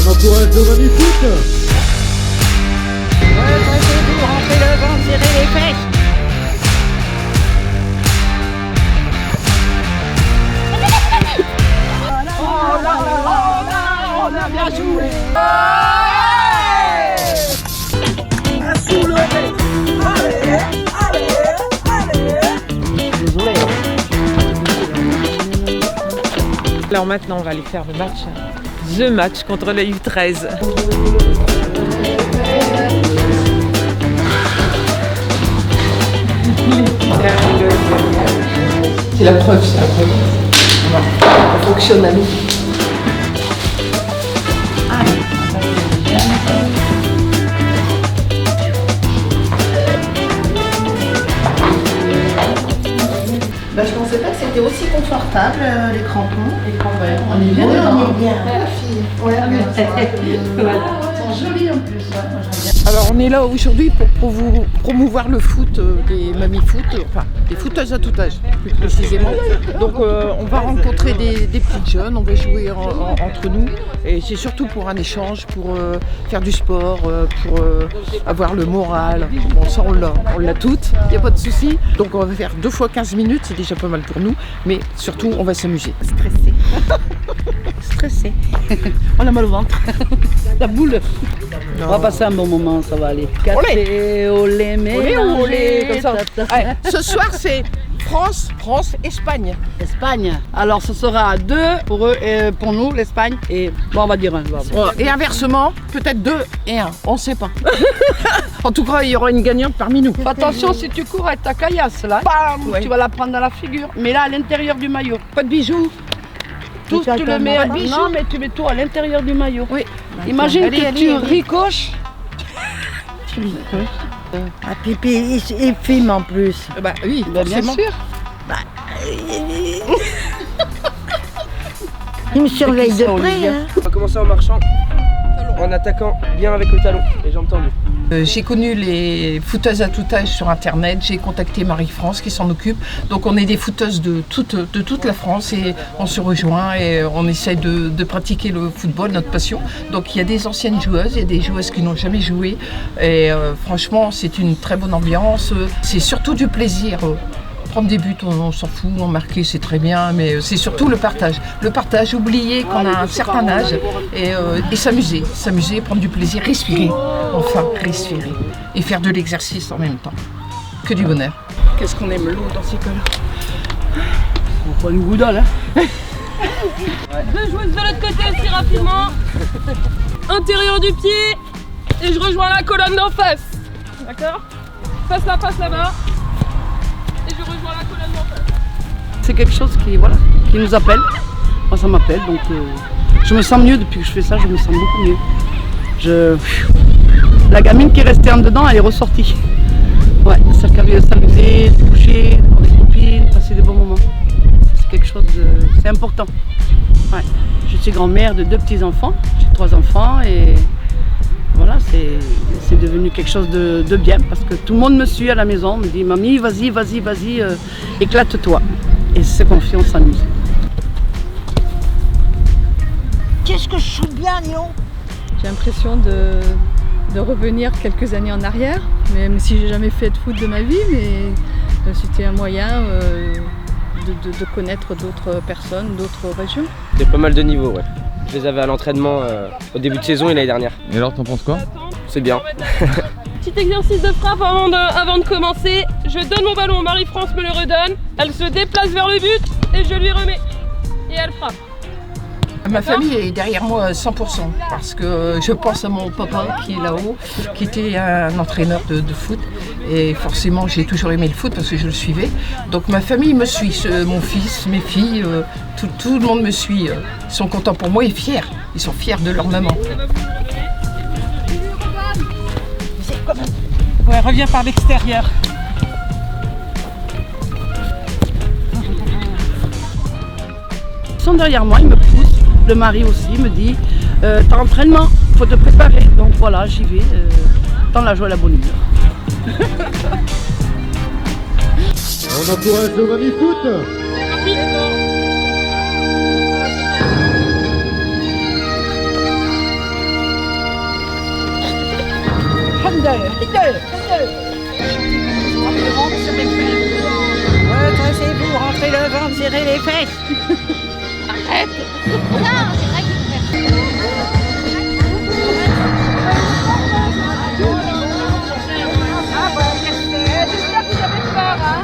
encourage le Mamie-Foot. Vous rentrez le ventre, serrez les fesses. Oh là là, on a bien joué. À soulever. Allez. Désolé. Alors maintenant, on va aller faire le match. The match contre les U13. C'est la preuve, c'est la preuve. Ça fonctionne à nous. Bah, je pensais pas que c'était aussi confortable, les crampons. On est bien dedans. On est bien. La fille. Ouais, Voilà. Ils sont jolis en plus. Ouais, moi, j'aime bien. Alors on est là aujourd'hui pour promouvoir le foot des mamies-foot, enfin des footeuses à tout âge plus précisément. Donc on va rencontrer des petites jeunes, on va jouer entre nous et c'est surtout pour un échange, pour faire du sport, pour avoir le moral. Bon ça on l'a toutes, il n'y a pas de souci. Donc on va faire 2 fois 15 minutes, c'est déjà pas mal pour nous, mais surtout on va s'amuser. Stressé. On a mal au ventre. La boule. Non. On va passer un bon moment, ça va aller. Olé. Olé, Olé, olé, comme ça. Ouais, ce soir c'est France-Espagne. Espagne. Alors ce sera 2 pour eux et pour nous, l'Espagne. Et bon, on va dire 1. Et inversement, peut-être 2 et 1, on ne sait pas. En tout cas, il y aura une gagnante parmi nous. Attention, si tu cours avec ta caillasse là, bam, Ouais. tu vas la prendre dans la figure. Mais là, à l'intérieur du maillot. Pas de bijoux. Tout, tu le mets. Pas de bijoux. Non, mais tu mets tout à l'intérieur du maillot. Oui. Imagine Allez, que allez, tu allez. ricoches. Ah, pipi, il filme en plus. Bah oui, Ben, bien forcément. sûr. Il me surveille de ça, près. Olivia. Hein. On va commencer en marchant, en attaquant bien avec le talon, les jambes tendues. J'ai connu les footeuses à tout âge sur internet, j'ai contacté Marie-France qui s'en occupe. Donc on est des footeuses de toute la France et on se rejoint et on essaie de pratiquer le football, notre passion. Donc il y a des anciennes joueuses, il y a des joueuses qui n'ont jamais joué et franchement c'est une très bonne ambiance, c'est surtout du plaisir. Prendre des buts, on s'en fout, en marquer c'est très bien, mais c'est surtout le partage. Le partage, oublier qu'on a un certain âge et s'amuser, prendre du plaisir, respirer, enfin respirer et faire de l'exercice en même temps. Que du bonheur. Qu'est-ce qu'on aime l'eau dans ces cas-là. On prend une goudale, hein. 2 joueuses de l'autre côté aussi rapidement. Intérieur du pied. Et je rejoins la colonne d'en face. D'accord? Passe là-bas. Et je rejoins la colonne d'en face. C'est quelque chose qui nous appelle. Moi, ça m'appelle, donc je me sens mieux depuis que je fais ça, je me sens beaucoup mieux. La gamine qui est restée en dedans, elle est ressortie. Ouais, celle qui a envie de s'amuser, de coucher, avec des copines, passer des bons moments. C'est quelque chose c'est important. Ouais. Je suis grand-mère de 2 petits-enfants, j'ai 3 enfants et voilà, c'est devenu quelque chose de bien parce que tout le monde me suit à la maison, me dit mamie, vas-y, éclate-toi. Et c'est confiance, on s'amuse. Qu'est-ce que je suis bien, Lyon. J'ai l'impression de revenir quelques années en arrière, même si j'ai jamais fait de foot de ma vie, mais c'était un moyen de connaître d'autres personnes, d'autres régions. Il y a pas mal de niveaux, ouais. Je les avais à l'entraînement au début de saison et l'année dernière. Et alors, t'en penses quoi? C'est bien. Petit exercice de frappe avant de commencer. Je donne mon ballon, Marie-France me le redonne. Elle se déplace vers le but et je lui remets. Et elle frappe. Ma famille est derrière moi à 100% parce que je pense à mon papa qui est là-haut, qui était un entraîneur de foot et forcément j'ai toujours aimé le foot parce que je le suivais. Donc ma famille me suit, mon fils, mes filles, tout le monde me suit. Ils sont contents pour moi et fiers. Ils sont fiers de leur maman. Ouais, reviens par l'extérieur. Ils sont derrière moi, ils me poussent. Le mari aussi me dit t'as entraînement, faut te préparer. Donc voilà, j'y vais, dans la joie et la bonne humeur. On encourage le Mamie-Foot. Redressez-vous, rentrez le ventre, serrez les fesses. Arrête. Non, c'est vrai qu'il faut faire ça. J'espère que vous avez peur, hein.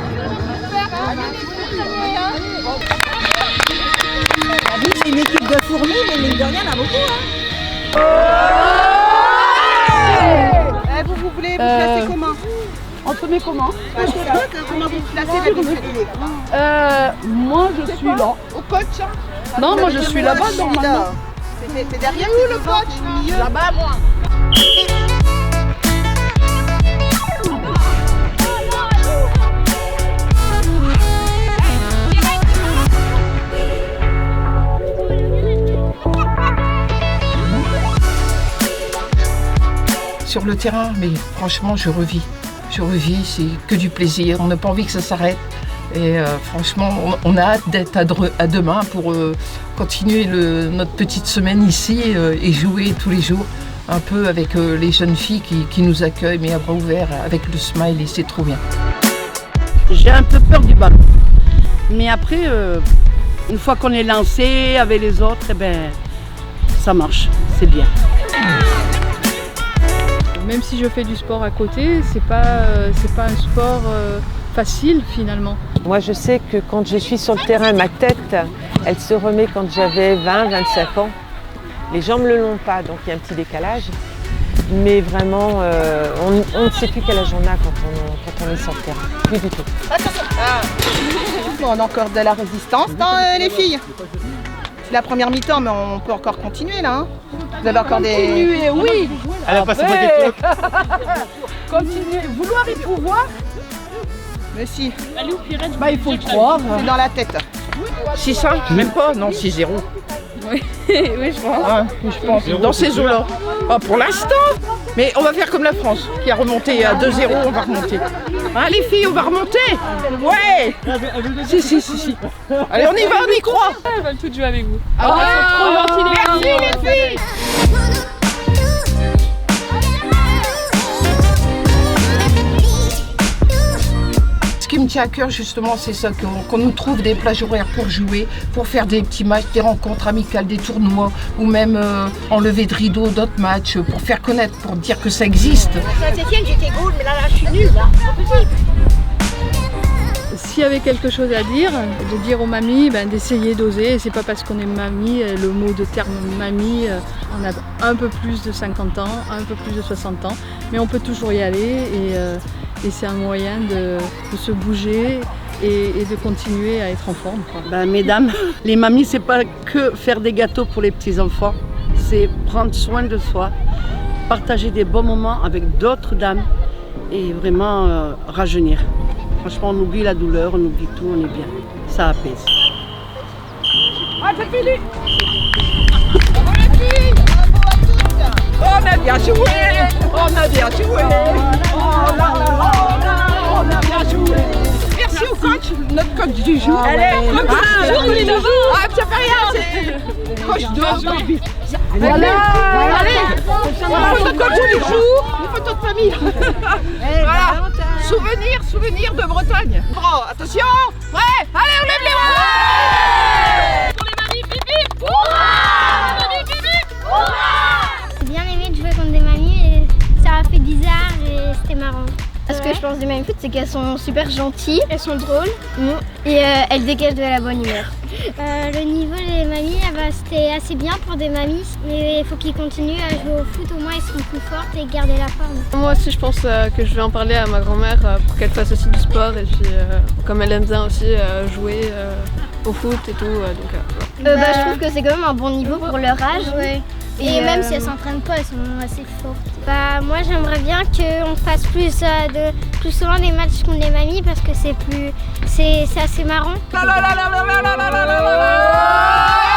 C'est une équipe de fourmis, mais mine de rien, il y en a beaucoup. Vous voulez vous placer comment? Entre mes comment? Comment vous placez Moi je suis là. Au coach? Non, moi je suis là-bas normalement. C'est derrière où le coach? Au milieu? Là-bas, moi. Sur le terrain, mais franchement, je revis. C'est que du plaisir. On n'a pas envie que ça s'arrête. Et franchement, on a hâte d'être à demain pour continuer notre petite semaine ici et jouer tous les jours un peu avec les jeunes filles qui nous accueillent, mais à bras ouverts, avec le smile, et c'est trop bien. J'ai un peu peur du ballon. Mais après, une fois qu'on est lancé avec les autres, eh ben, ça marche, c'est bien. Même si je fais du sport à côté, c'est pas un sport facile finalement. Moi je sais que quand je suis sur le terrain, ma tête, elle se remet quand j'avais 20-25 ans. Les gens ne me le l'ont pas, donc il y a un petit décalage. Mais vraiment, on ne sait plus quel âge on a quand on est sur le terrain. Plus du tout. On a encore de la résistance dans les filles. C'est la première mi-temps, mais on peut encore continuer là. Hein. Vous avez encore Continuer, oui. Elle a passé pour quelque chose. Continuer, vouloir et pouvoir. Mais si, Bah il faut le croire. c'est dans la tête. 6-5, même pas, non, 6-0. Oui, je pense. Ah, je pense, dans ces eaux-là. Ah, pour l'instant. Mais on va faire comme la France, qui a remonté à 2-0, on va remonter. Hein, les filles, on va remonter. Ouais. Si. Allez, on y va, on y croit. Elles veulent toutes jouer avec vous. Ah, trop gentil, merci les filles. Ce qui me tient à cœur justement, c'est ça, qu'on nous trouve des plages horaires pour jouer, pour faire des petits matchs, des rencontres amicales, des tournois, ou même enlever de rideau d'autres matchs, pour faire connaître, pour dire que ça existe. Saint-Etienne, j'étais goal, mais là, je suis nulle, là. S'il y avait quelque chose à dire, de dire aux mamies d'essayer d'oser. C'est pas parce qu'on est mamie, le mot de terme mamie, on a un peu plus de 50 ans, un peu plus de 60 ans, mais on peut toujours y aller et c'est un moyen de se bouger et de continuer à être en forme. Ben, mesdames, les mamies, c'est pas que faire des gâteaux pour les petits-enfants, c'est prendre soin de soi, partager des bons moments avec d'autres dames et vraiment rajeunir. Franchement, on oublie la douleur, on oublie tout, on est bien. Ça apaise. Ah, c'est fini. On a bien joué. On a bien joué. Oh là là, on a bien joué. Merci au coach, notre coach du jour. Allez, ça fait rien, c'est coach de voilà. Allez, on fait notre coach tous les jours, une photo de famille. Voilà, souvenir de Bretagne. Oh, attention, ouais, allez, on lève les mains. Pour les mamies, bip bip. Hurrah! Les mamies, bip bip. Hurrah! J'ai bien aimé de jouer contre des mamies et ça m'a fait bizarre et c'était marrant. Ce que je pense des mamies foot, c'est qu'elles sont super gentilles, elles sont drôles et elles dégagent de la bonne humeur. Le niveau des mamies, c'était assez bien pour des mamies, mais il faut qu'ils continuent à jouer au foot, au moins elles seront plus fortes et garder la forme. Moi aussi, je pense que je vais en parler à ma grand-mère pour qu'elle fasse aussi du sport et puis comme elle aime bien aussi jouer au foot et tout. Je trouve que c'est quand même un bon niveau pour leur âge. Ouais. Et même si elles s'entraînent pas, elles sont assez fortes. Moi j'aimerais bien qu'on fasse plus souvent des matchs contre les mamies parce que c'est assez marrant. La la la la la la la la la la.